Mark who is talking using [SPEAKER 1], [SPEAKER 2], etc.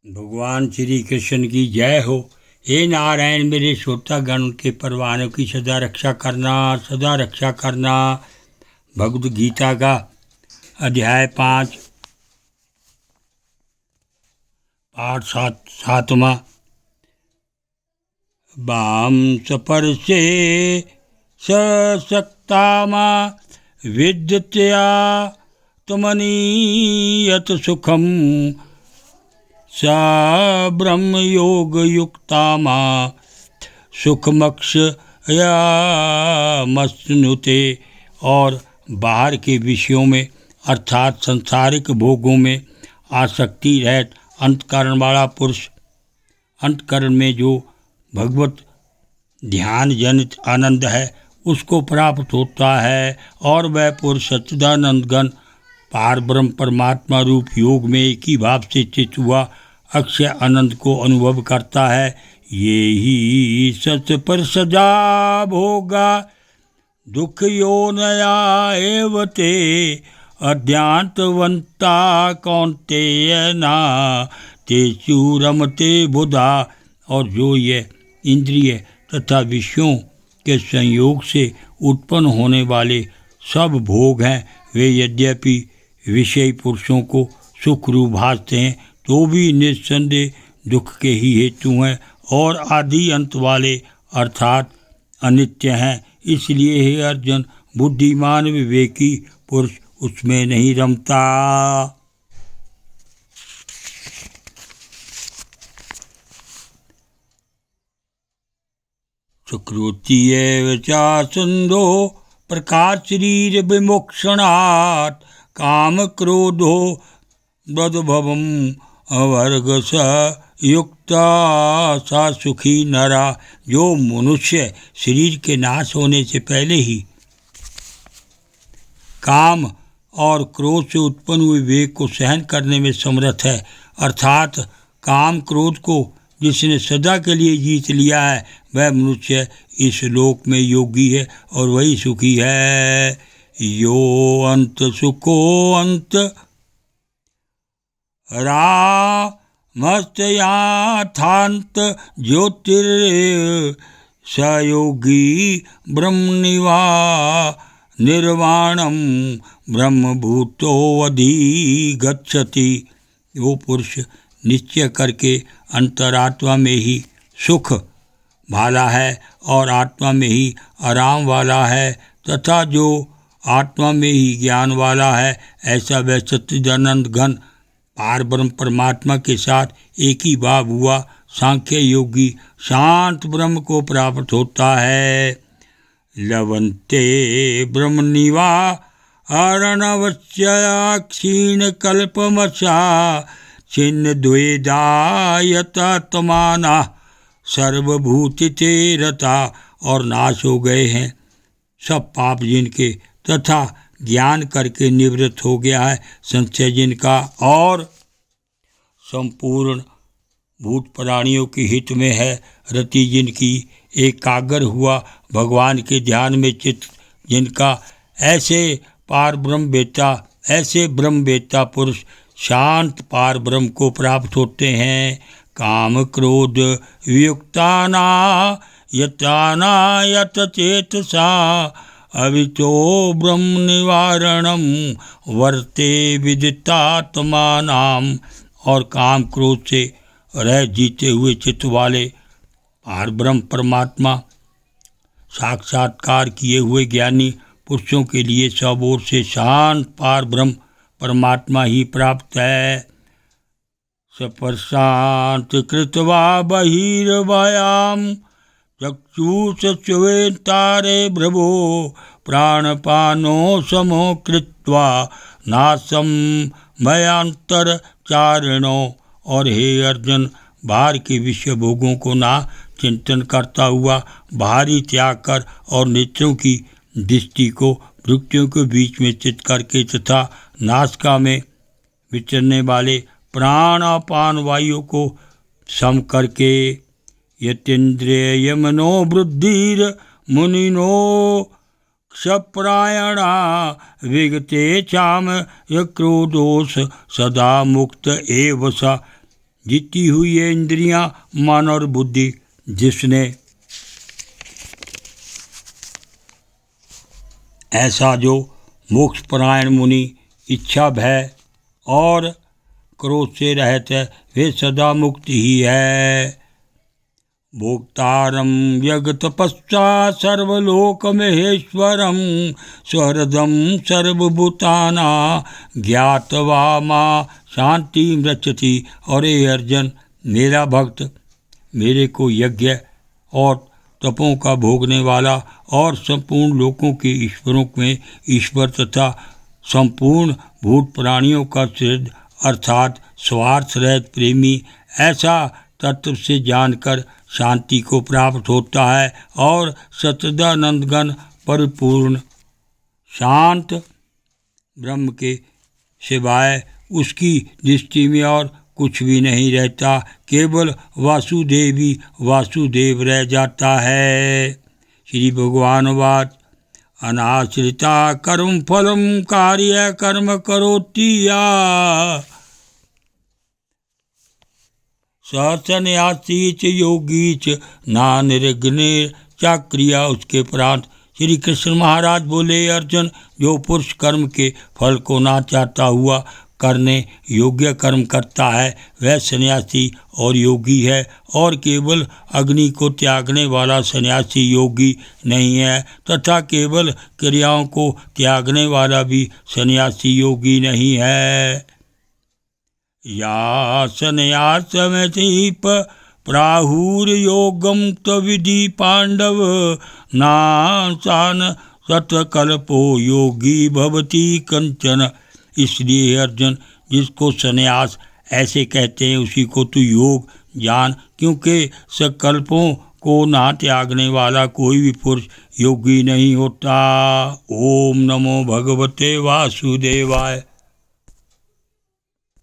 [SPEAKER 1] भगवान श्री कृष्ण की जय हो। हे नारायण, मेरे श्रोतागण के परवानों की सदा रक्षा करना, सदा रक्षा करना। भगवद गीता का अध्याय 5 पाठ सातवां। वाम सपर्शे सशक्ता विद्यया तमनीयत सुखम सा ब्रह्म योग युक्ता सुखमक्षयामश्नुते। और बाहर के विषयों में अर्थात सांसारिक भोगों में आसक्ति रहित अंतकरण वाला पुरुष अंतकरण में जो भगवत ध्यान जनित आनंद है उसको प्राप्त होता है, और वह पुरुष सच्चिदानंद घन पार ब्रह्म परमात्मा रूप योग में एक ही भाव से चित हुआ अक्षय आनंद को अनुभव करता है। ये ही सच पर सजा भोगा दुख यो नया एवते अध्यांतवंता कौन्तेय ना तेषु रमते बुधा। और जो ये इंद्रिय तथा विषयों के संयोग से उत्पन्न होने वाले सब भोग हैं, वे यद्यपि विषयी पुरुषों को सुख रूप भासते हैं तो भी निस्संदेह दुख के ही हेतु हैं और आदि अंत वाले अर्थात अनित्य हैं। इसलिए हे अर्जुन, बुद्धिमान विवेकी पुरुष उसमें नहीं रमता। सुकृति एव चासुंदो प्रकाश शरीर विमोक्षणात् काम क्रोधो बदभवम अवर्ग स युक्ता सा सुखी नरा। जो मनुष्य शरीर के नाश होने से पहले ही काम और क्रोध से उत्पन्न हुए विवेक को सहन करने में समर्थ है, अर्थात काम क्रोध को जिसने सदा के लिए जीत लिया है, वह मनुष्य इस लोक में योगी है और वही सुखी है। यो अंत सुखो अंत रामस्तयाथान्त ज्योतिर सयोगी ब्रह्मनिवा निर्वाणम ब्रह्मभूतोऽधि गच्छति। वो पुरुष निश्चय करके अंतरात्मा में ही सुख वाला है और आत्मा में ही आराम वाला है, तथा जो आत्मा में ही ज्ञान वाला है, ऐसा वह सच्चिदानंद घन पार ब्रह्म परमात्मा के साथ एक ही भाव हुआ सांख्य योगी शांत ब्रह्म को प्राप्त होता है। लवंते ब्रह्मनिवा अरणवश्या क्षीण कल्पमसा छिन्न द्वेदायतमाना सर्वभूतिते रता। और नाश हो गए हैं सब पाप जिनके, तथा ज्ञान करके निवृत्त हो गया है संशय जिनका, और संपूर्ण भूत प्राणियों के हित में है रति जिनकी, एकाग्र हुआ भगवान के ध्यान में चित्त जिनका। ऐसे ब्रह्म वेत्ता पुरुष शांत पार ब्रह्म को प्राप्त होते हैं। काम क्रोध वियुक्ताना यताना यत चेतसा अवितो ब्रह्म निवारणम वर्ते विदितात्मानाम। और काम क्रोध से रह जीते हुए चित्त वाले पार ब्रह्म परमात्मा साक्षात्कार किए हुए ज्ञानी पुरुषों के लिए सब ओर से शांत पार ब्रह्म परमात्मा ही प्राप्त है। सपर्शांत कृत्वा बहिर्वायाम चक्षुषस्वेतारे भ्रवो प्राणपानो समो कृत्वा नासम भयांतर चारिणो। और हे अर्जुन, बाहर के विषय भोगों को ना चिंतन करता हुआ बाहरी त्याग कर और नेत्रों की दृष्टि को भ्रुकुटियों के बीच में चित करके तथा नासिका में विचरने वाले प्राण अपान वायु को सम करके यतेन्द्रिय मनो बुद्धिर मुनिनो क्षप्रायणा विगते चाम क्रोधोष सदा मुक्त एव स। जीती हुई ये इंद्रियां, मन और बुद्धि। जिसने ऐसा जो मोक्षपरायण मुनि इच्छा भय और क्रोध से रहते है, वे सदा मुक्त ही है। भोक्तारं व्यगतपश्चात् सर्वलोक महेश्वरं स्वहृदं सर्वभूतानां ज्ञात्वा मां शांतिं रचति। और ये अर्जुन, मेरा भक्त मेरे को यज्ञ और तपों का भोगने वाला और संपूर्ण लोकों के ईश्वरों में ईश्वर तथा संपूर्ण भूत प्राणियों का सिद्ध अर्थात स्वार्थ रहित प्रेमी ऐसा तत्व से जानकर शांति को प्राप्त होता है और सच्चिदानंदघन परिपूर्ण शांत ब्रह्म के सिवाय उसकी दृष्टि में और कुछ भी नहीं रहता, केवल वासुदेवी वासुदेव रह जाता है। श्री भगवान वाच अनाश्रिता कर्म फलम कार्य कर्म करोति या सन्यासी च योगी च ना निर्घ्ने चाक्रिया। उसके प्रांत श्री कृष्ण महाराज बोले, अर्जुन, जो पुरुष कर्म के फल को ना चाहता हुआ करने योग्य कर्म करता है वह सन्यासी और योगी है, और केवल अग्नि को त्यागने वाला सन्यासी योगी नहीं है, तथा केवल क्रियाओं को त्यागने वाला भी सन्यासी योगी नहीं है। या सन्यासमतीप प्राहुर्योगम त्वविधि पांडव नासान सतकल्पो योगी भवति कंचन। इसलिए अर्जुन, जिसको सन्यास ऐसे कहते हैं उसी को तू योग जान, क्योंकि सकल्पों को ना त्यागने वाला कोई भी पुरुष योगी नहीं होता। ओम नमो भगवते वासुदेवाय।